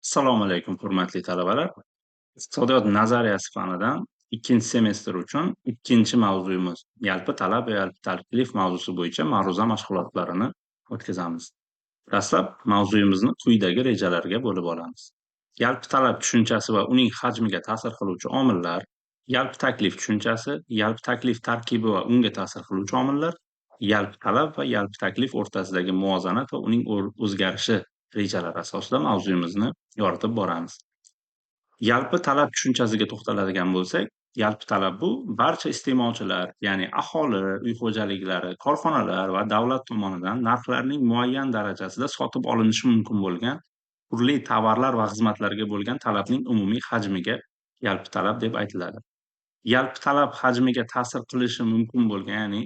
Assalomu alaykum, hurmatli talabalar. Iqtisodiyot nazariyasi fanidan ikkinchi semestr uchun ikkinchi mavzuyimiz yalpi talab va yalpi taklif mavzusi bo'yicha ma'ruza mashg'ulotlarini o'tkazamiz. Dastlab mavzuyimizni quyidagi rejalarga bo'lib olamiz. Yalpi talab tushunchasi va uning hajmiga ta'sir qiluvchi omillar, yalpi taklif tushunchasi, yalpi taklif tarkibi va unga ta'sir qiluvchi omillar, yalpi talab va yalpi taklif o'rtasidagi muvozanat va uning o'zgarishi rejalari asosida mavzuyimizni yoritib boramiz. Yalpi talab tushunchasiga to'xtaladigan bo'lsak, yalpi talab bu barcha iste'molchilar, ya'ni aholi, uy xo'jaliklari, korxonalar va davlat tomonidan narxlarning muayyan darajasida sotib olinishi mumkin bo'lgan turli tovarlar va xizmatlarga bo'lgan talabning umumiy hajmiga yalpi talab deb aytiladi. Yalpi talab hajmiga ta'sir qilishi mumkin bo'lgan, ya'ni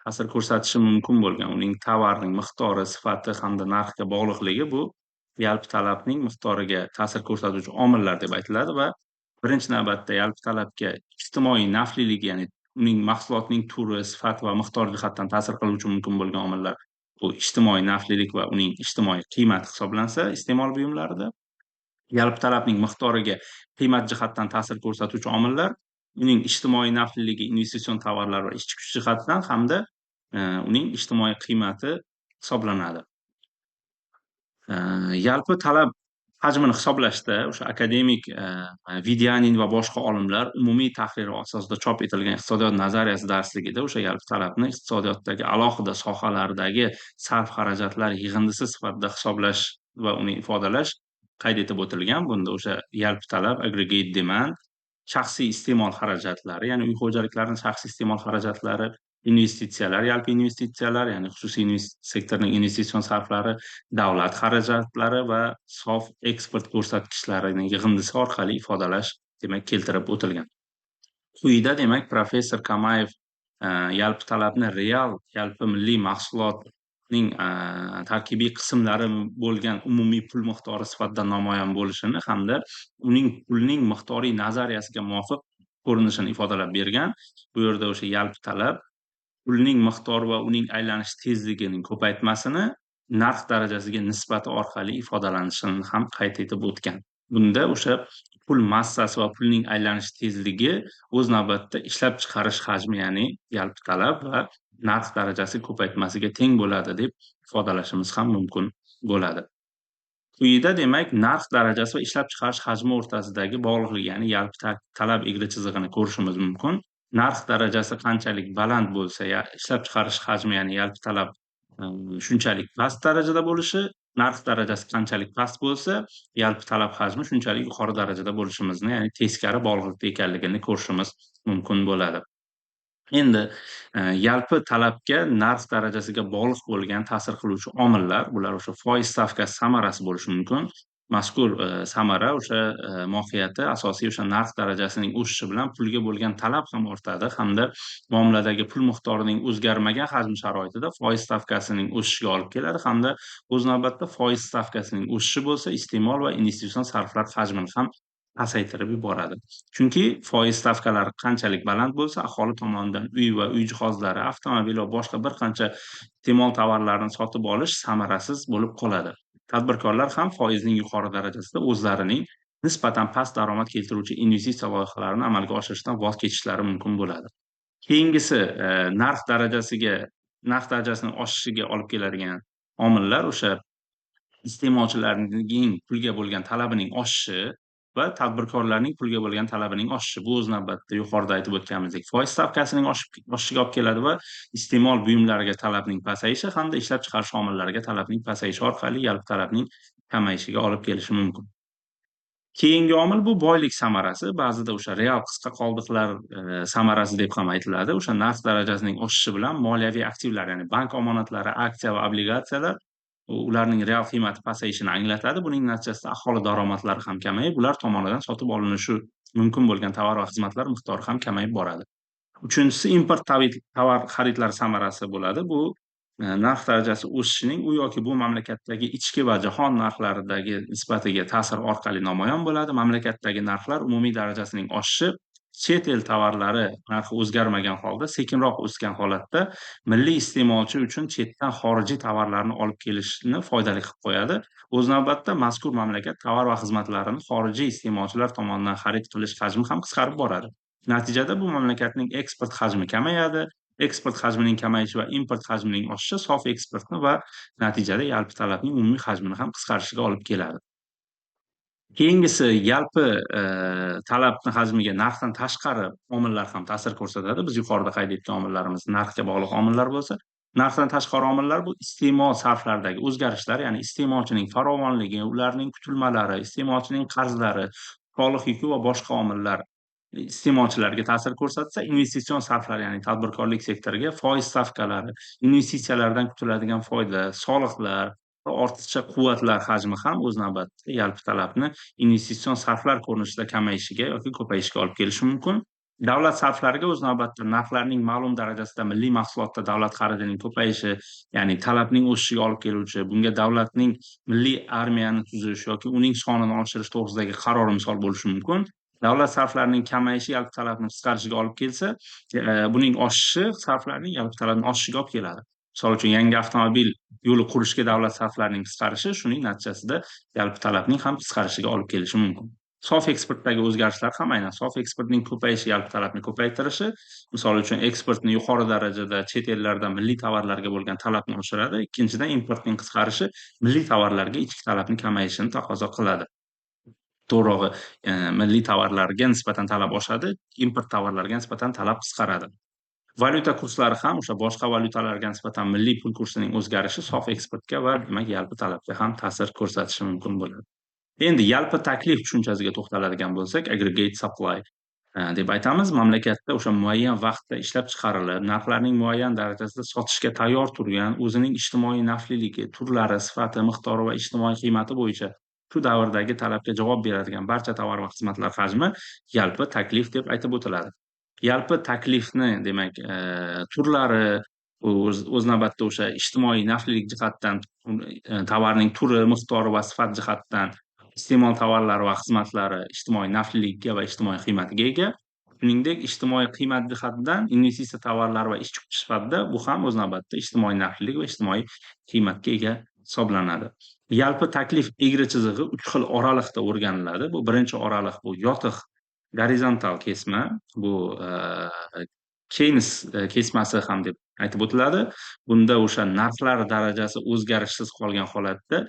ta'sir ko'rsatishi mumkin bo'lgan uning tovarning miqdori, sifati hamda narxga bog'liqligi bu yalpi talabning miqdoriga ta'sir ko'rsatuvchi omillar deb aytiladi va birinchi navbatda yalpi talabga ijtimoiy nafliligi, ya'ni uning mahsulotning turi, sifati va miqdori jihatdan ta'sir qiluvchi mumkin bo'lgan omillar bu ijtimoiy naflilik va uning ijtimoiy qiymati hisoblansa iste'mol buyumlarida, yalpi talabning miqdoriga qiymat jihatdan ta'sir ko'rsatuvchi omillar uning ijtimoiy nafliligi, investitsion tovarlar va ishchi kuch jihatidan hamda uning ijtimoiy qiymati hisoblanadi. Yalpi talab hajmini hisoblashda o'sha akademik Vidyanin va boshqa olimlar umumiy tahriri asosida chop etilgan iqtisodiyot nazariyasi darsligida o'sha yalpi talabni iqtisodiyotdagi alohida sohalardagi sarf xarajatlar yig'indisi sifatida hisoblash va uni ifodalash qayd etib o'tilgan. Bunda o'sha yalpi talab, aggregate demand, shaxsiy iste'mol xarajatlari, ya'ni uy xo'jaliklarining shaxsiy iste'mol xarajatlari, investitsiyalar, yalpi investitsiyalar, ya'ni xususiy sektorning investitsion sarflari, davlat xarajatlari va sof eksport ko'rsatkichlarining yig'indisi orqali ifodalash, demak, keltirib o'tilgan. Quyida demak professor Kamayev yalpi talabni real yalpi milliy mahsulotning tarkibiy qismlari bo'lgan umumiy pul miqdori sifatida namoyon bo'lishini hamda uning pulning miqdoriy nazariyasiga muvofiq ko'rinishini ifodalab bergan. Bu yerda o'sha yalpi talab pulning miqdori va uning aylanish tezligining ko'paytmasini narx darajasiga nisbati orqali ifodalanishini ham qayd etib o'tgan. Bunda o'sha pul massasi va pulning aylanish tezligi o'z navbatida ishlab chiqarish hajmi, ya'ni yalpi talab va narx darajasi ko'paytmasiga teng bo'ladi deb ifodalashimiz ham mumkin bo'ladi. Quyida demak narx darajasi va ishlab chiqarish hajmi o'rtasidagi bog'liqlik, ya'ni yalpi talab egri chizig'ini ko'rishimiz mumkin. Narx darajasi qanchalik baland bo'lsa, ishlab chiqarish hajmi, ya'ni yalpi talab shunchalik past darajada bo'lishi, narx darajasi qanchalik past bo'lsa, yalpi talab hajmi shunchalik yuqori darajada bo'lishimizni, ya'ni teskari bog'liqlikda ekanligini ko'rishimiz mumkin bo'ladi. Endi yalpi talabga narx darajasiga bog'liq bo'lgan ta'sir qiluvchi omillar, bular o'sha foiz stavkasi samarasi bo'lishi mumkin. Mazkur samara o'sha mohiyati asosiy o'sha narx darajasining o'sishi bilan pulga bo'lgan talab ham ortadi hamda muomaladagi pul miqdorining o'zgarmagan hajmi sharoitida foiz stavkasining o'sishiga olib keladi hamda o'z navbatida foiz stavkasining o'sishi bo'lsa iste'mol va investitsion sarflar hajmini ham pasaytirib yuboradi. Chunki foiz stavkalari qanchalik baland bo'lsa, aholi tomonidan uy va uy jihozlari, avtomobil va boshqa bir qancha iste'mol tovarlarini sotib olish samarasiz bo'lib qoladi. Tadbirkorlar ham foizning yuqori darajasida o'zlarining nisbatan past daromad keltiruvchi investitsiya loyihalarini amalga oshirishdan voz kechishlari mumkin bo'ladi. Keyingisi narx darajasining oshishiga olib keladigan omillar o'sha iste'molchilarning pulga bo'lgan talabining oshishi va tadbirkorlarning pulga bo'lgan talabining oshishi. Bu o'z navbatida yuqorida aytib o'tganimizdek foiz stavkasining oshishiga olib keladi va iste'mol buyumlariga talabning pasayishi hamda ishlab chiqarish omillariga talabning pasayishi orqali yalpi talabning kamayishiga olib kelishi mumkin. Keyingi omil bu boylik samarasi, ba'zida o'sha real qisqa qoldiqlar samarasi deb ham aytiladi. O'sha narx darajasining oshishi bilan moliyaviy aktivlar, ya'ni bank omonatlari, aksiya va obligatsiyalar ularning real qiymati pasayishini anglatadi. Buning natijasida aholi daromadlari ham kamayib, ular tomonidan sotib olinishi mumkin bo'lgan tovar va xizmatlar miqdori ham kamayib boradi. Uchinchisi import tovar xaridlari samarasi bo'ladi. Bu narx darajasi o'sishining u yoki bu mamlakatdagi ichki va jahon narxlaridagi nisbatiga ta'sir orqali namoyon bo'ladi. Mamlakatdagi narxlar umumiy darajasining oshishi chet el tovarlari narxi o'zgarmagan holda, sekinroq o'sgan holatda milliy iste'molchi uchun chetdan xorijiy tovarlarni olib kelishni foydali qilib qo'yadi. O'z navbatida mazkur mamlakat tovar va xizmatlarini xorijiy iste'molchilar tomonidan xarid qilish hajmi ham qisqarib boradi. Natijada bu mamlakatning eksport hajmi kamayadi. Eksport hajmining kamayishi va import hajmining oshishi sof eksportni va natijada yalpi talabning umumiy hajmini ham qisqarishiga olib keladi. Keyingisi yalpi talabni hajmiga narxdan tashqari omillar ham ta'sir ko'rsatadi. Biz yuqorida qayd etgan omillarimiz narxga bog'liq omillar bo'lsa, narxdan tashqari omillar bu iste'mol sarflaridagi o'zgarishlar, ya'ni iste'molchining farovonligi, ularning kutilmalari, iste'molchining qarzlari, soliq yuki va boshqa omillar iste'molchilarga ta'sir ko'rsatsa, investitsion sarflar, ya'ni tadbirkorlik sektoriga foiz stavkalari, investitsiyalardan kutiladigan foyda, soliqlar va ortiqcha quvvatlar hajmi ham o'z navbatida yalpi talabni investitsion sarflar ko'rinishida kamayishiga yoki ko'payishiga olib kelishi mumkin. Davlat sarflariga o'z navbatida narxlarning ma'lum darajasida milliy mahsulotda davlat xaridining ko'payishi, ya'ni talabning o'sishiga olib keluvchi, bunga davlatning milliy armiyani tuzish yoki uning sonini oshirish to'g'risidagi qarori misol bo'lishi mumkin. Davlat sarflarining kamayishi yalpi talabni qisqarishiga olib kelsa, buning oshishi sarflarning yalpi talabni oshishiga olib keladi. Misol uchun yangi avtomobil yo'li qurishga davlat sarflarining qisqarishi shuning natijasida yalpi talabning ham qisqarishiga olib kelishi mumkin. Sof eksportdagi o'zgarishlar ham aynan sof eksportning ko'payishi yalpi talabni ko'paytirishi, misol uchun eksportni yuqori darajada chet ellardan milliy tovarlarga bo'lgan talabni oshiradi. Ikkinchidan, importning qisqarishi milliy tovarlarga ichki talabning kamayishini taqozo qiladi. To'g'rirog'i, milliy tovarlarga nisbatan talab oshadi, import tovarlarga nisbatan talab qisqaradi. Valyuta kurslari ham o'sha boshqa valyutalarga nisbatan milliy pul kursining o'zgarishi sof eksportga va demak yalpi talabga ham ta'sir ko'rsatishi mumkin bo'ladi. Endi yalpi taklif tushunchasiga to'xtaladigan bo'lsak, aggregate supply deb aytamiz. Mamlakatda o'sha muayyan vaqtda ishlab chiqarilib, narxlarning muayyan darajasida sotishga tayyor turgan, o'zining ijtimoiy nafliligi, turlari, sifati, miqdori va ijtimoiy qiymati bo'yicha shu davrdagi talabga javob beradigan barcha tovar va xizmatlar hajmi yalpi taklif deb aytib o'tiladi. Yalpi taklifni demak, turlari o'z navbatida o'sha ijtimoiy naflilik jihatdan, tovarning turi, miqdori va sifat jihatdan iste'mol tovarlari va xizmatlari ijtimoiy naflilikka va ijtimoiy qiymatiga ega. Shuningdek, ijtimoiy qiymat jihatidan investitsiya tovarlari va ish chiqishi sifatida bu ham o'z navbatida ijtimoiy naflilik va ijtimoiy qiymatga ega hisoblanadi. Yalpi taklif egri chizig'i 3 xil oraliqda o'rganiladi. Bu birinchi oraliq bu yotiq gorizontal kesma, bu Keynes kesmasi ham deb aytib o'tiladi. Bunda o'sha narxlar darajasi o'zgarishsiz qolgan holatda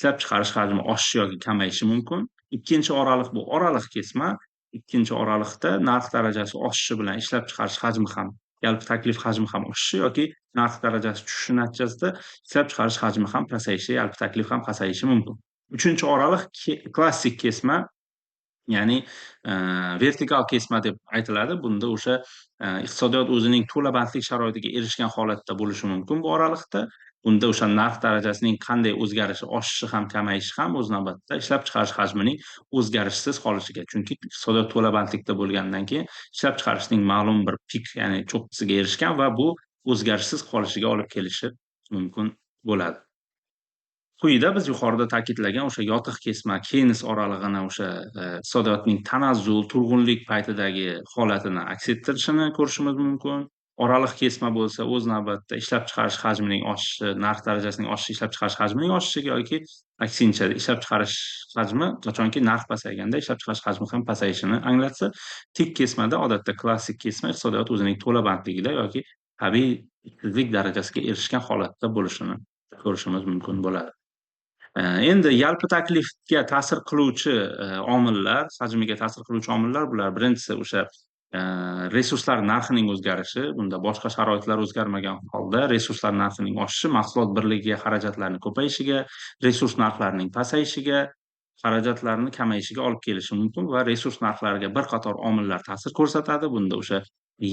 ishlab chiqarish hajmi oshishi yoki kamayishi mumkin. Ikkinchi oraliq bu oraliq kesma. Ikkinchi oraliqda narx darajasi oshishi bilan ishlab chiqarish hajmi ham, yalpi taklif hajmi ham oshishi yoki narx darajasi tushishi natijasida ishlab chiqarish hajmi ham pasayishi, yalpi taklif ham pasayishi mumkin. Uchinchi oraliq klassik kesma, ya'ni vertikal kesma deb aytiladi. Bunda o'sha iqtisodiyot o'zining to'la bandlik sharoitiga erishgan holatda bo'lishi mumkin bu oraliqda. Bunda o'sha narx darajasining qanday o'zgarishi, oshishi ham, kamayishi ham o'z navbatida ishlab chiqarish hajmining o'zgarishsiz qolishiga. Chunki iqtisodiyot to'la bandlikda bo'lgandan keyin ishlab chiqarishning ma'lum bir pik, ya'ni cho'qqisiga erishgan va bu o'zgarishsiz qolishiga olib kelishi mumkin bo'ladi. Quyida biz yuqorida ta'kidlagan o'sha yotiq kesma, Keynes oralig'ini o'sha iqtisodiyotning tanazzul, turg'unlik paytidagi holatini aks ettirishini ko'rishimiz mumkin. Oraliq kesma bo'lsa, o'z navbatida ishlab chiqarish hajmining oshishi, narx darajasining oshishi ishlab chiqarish hajmining oshishiga yoki aksincha ishlab chiqarish hajmi qachonki narx pasayganda ishlab chiqarish hajmi ham pasayishini anglatsa, tik kesmada odatda klassik kesma iqtisodiyot o'zining to'la bandligida yoki tabiiy ishsizlik darajasiga erishgan holatda bo'lishini ko'rishimiz mumkin bo'ladi. Endi yalpi taklifga ta'sir qiluvchi omillar, hajmiga ta'sir qiluvchi omillar bular. Birinchisi o'sha resurslar narxining o'zgarishi. Bunda boshqa sharoitlar o'zgarmagan holda resurslar narxining oshishi mahsulot birligiga xarajatlarning ko'payishiga, resurs narxlarining pasayishiga, xarajatlarning kamayishiga olib kelishi mumkin va resurs narxlariga bir qator omillar ta'sir ko'rsatadi. Bunda o'sha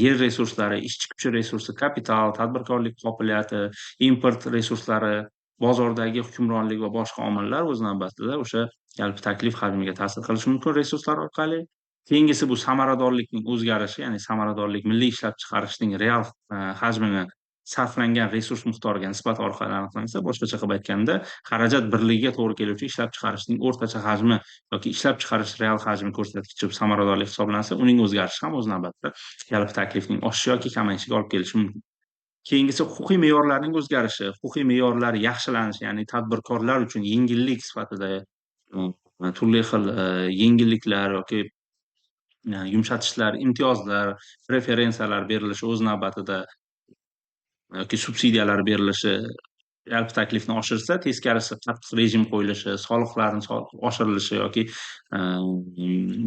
yer resurslari, ishchi kuchi resursi, kapital, tadbirkorlik qobiliyati, import resurslari, bozordagi hukmronlik va boshqa omillar o'z navbatida o'sha yalpi taklif hajmiga ta'sir qilishi mumkin resurslar orqali. Keyingisi bu samaradorlikning o'zgarishi, ya'ni samaradorlik milliy ishlab chiqarishning real hajmini sarflangan resurs miqdoriga nisbat orqali aniqlansa, boshqacha qilib aytganda, xarajat birligiga to'g'ri keluvchi ishlab chiqarishning o'rtacha hajmi yoki ishlab chiqarish real hajmi ko'rsatkichi samaradorlik hisoblansa, uning o'zgarishi ham o'z navbatida yalpi taklifning oshishi yoki kamayishiga olib kelishi mumkin. Keyingisi huquqiy me'yorlarning o'zgarishi. Huquqiy me'yorlar yaxshilanishi, ya'ni tadbirkorlar uchun yengillik sifatida turli xil yengilliklar yoki yumshatishlar, imtiyozlar, preferensiyalar berilishi o'z navbatida yoki subsidiyalar berilishi yalpi taklifni oshirsa, teskarisi qattiq rejim qo'yilishi, soliqlarni oshirilishi yoki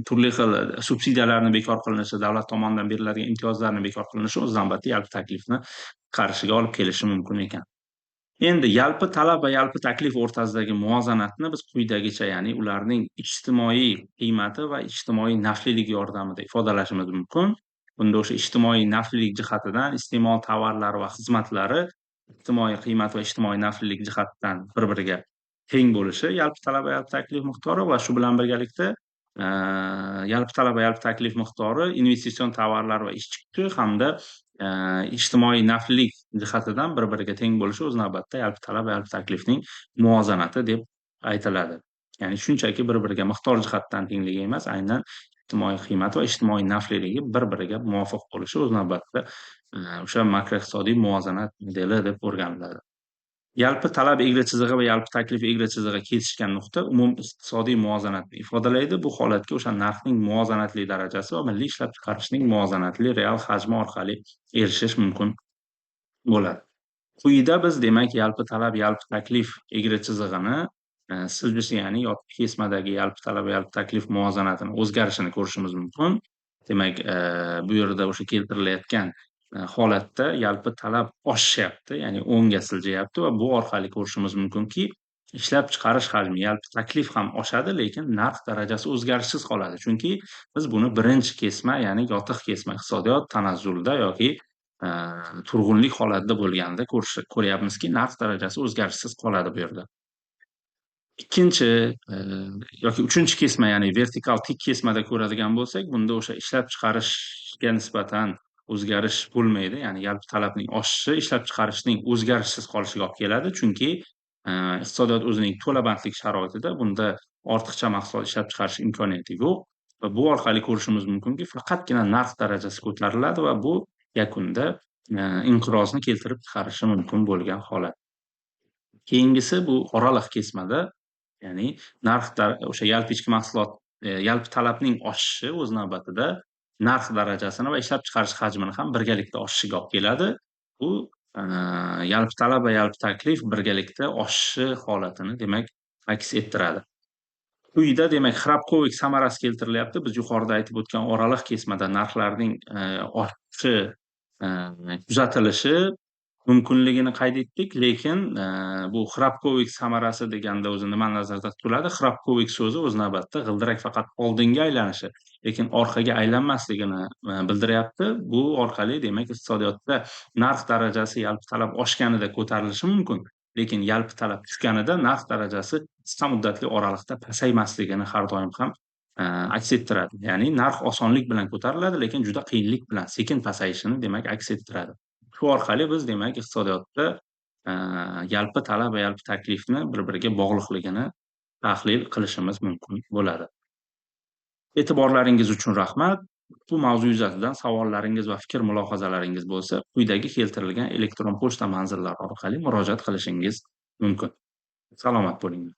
turli xil subsidiyalarni bekor qilinishi, davlat tomonidan beriladigan imtiyozlarni bekor qilinishi o'z navbatida yalpi taklifni qisqarishiga olib kelishi mumkin ekan. Endi yalpi talab va yalpi taklif o'rtasidagi muvozanatni biz quyidagicha, ya'ni ularning ijtimoiy qiymati va ijtimoiy nafliligi yordamida ifodalashimiz mumkin. Bunda o'sha ijtimoiy naflilik jihatidan iste'mol tovarlari va xizmatlari ijtimoiy qiymat va ijtimoiy naflilik jihatidan bir-biriga teng bo'lishi yalpi talab va yalpi taklif miqdori va shu bilan birgalikda yalpi talab va yalpi taklif miqdori investitsion tovarlar va ishchi kuchi hamda ijtimoiy naflilik jihatidan bir-biriga teng bo'lishi o'z navbatida yalpi talab va yalpi taklifning muvozanati deb aytiladi. Ya'ni shunchaki bir-biriga miqdor jihatdan tengligi emas, aynan ijtimoiy qiymat va ijtimoiy nafliligi bir-biriga muvofiq bo'lishi o'z navbatida o'sha makroiqtisodiy muvozanat modeli deb o'rganiladi. Yalpi talab egri chizig'i va yalpi taklif egri chizig'i kesishgan nuqta iqtisodiy muvozanatni ifodalaydi. Bu holatga o'sha narxning muvozanatli darajasi va milliy ishlab chiqarishning muvozanatli real hajmi orqali erishish mumkin bo'ladi. Quyida biz demak yalpi talab, yalpi taklif egri chizig'ini siljishi, ya'ni yopiq kesmadagi yalpi talab va yalpi taklif muvozanatini o'zgarishini ko'rishimiz mumkin. Demak, bu yerda o'sha keltirilayotgan holatda yalpi talab oshishyapti, ya'ni o'ngga siljayapti va bu orqali ko'rishimiz mumkinki, ishlab chiqarish hajmi, yalpi taklif ham oshadi, lekin narx darajasi o'zgarishsiz qoladi. Chunki biz buni birinchi kesma, ya'ni yotiq kesma iqtisodiyot tanazzulda yoki turg'unlik holatida bo'lganida ko'ryapmizki, narx darajasi o'zgarishsiz qoladi bu yerda. Ikkinchi yoki uchinchi kesma, ya'ni vertikal tik kesmada ko'radigan bo'lsak, bunda o'sha ishlab chiqarishga nisbatan o'zgarish bo'lmaydi. Ya'ni yalpi talabning oshishi ishlab chiqarishning o'zgarishsiz qolishiga olib keladi. Chunki iqtisodiyot o'zining to'la bandlik sharoitida bunda ortiqcha mahsulot ishlab chiqarish imkoniyati yo'q va bu orqali ko'rishimiz mumkinki, faqatgina narx darajasi ko'tariladi va bu yakunda inqirozni keltirib chiqarishi mumkin bo'lgan holat. Keyingisi bu oraliq kesmada, ya'ni o'sha yalpi ichki mahsulot, yalpi talabning oshishi o'z navbatida narx darajasini va ishlab chiqarish hajmini ham birgalikda oshishiga olib keladi. Bu yalpi talab va yalpi taklif birgalikda oshishi holatini demak aks ettiradi. Quyida demak Xrabkovich samarasi keltirilyapti. Biz yuqorida aytib o'tgan oraliq kesmada narxlarning oshishi kuzatilishi mumkinligini qayd etdik, lekin bu Xrabkovich samarasi deganda o'zi nimani nazarda tutiladi? Xrabkovich so'zi o'z navbatida g'ildirak faqat oldinga aylanishi, lekin orqaga aylanmasligini bildiryapti. Bu orqali demak iqtisodiyotda narx darajasi yalpi talab oshganida ko'tarilishi mumkin, lekin yalpi talab tushganida narx darajasi qisqa muddatli oraliqda pasaymasligini har doim ham aks ettiradi. Ya'ni narx osonlik bilan ko'tariladi, lekin juda qiyinlik bilan sekin pasayishini demak aks ettiradi. Shu orqali biz demak iqtisodiyotda yalpi talab va yalpi taklifni bir-biriga bog'liqligini tahlil qilishimiz mumkin bo'ladi. E'tiborlaringiz uchun rahmat. Bu mavzu yuzasidan savollaringiz va fikr-mulohazalaringiz bo'lsa, quyidagi keltirilgan elektron pochta manzillari orqali murojaat qilishingiz mumkin. Salomat bo'ling.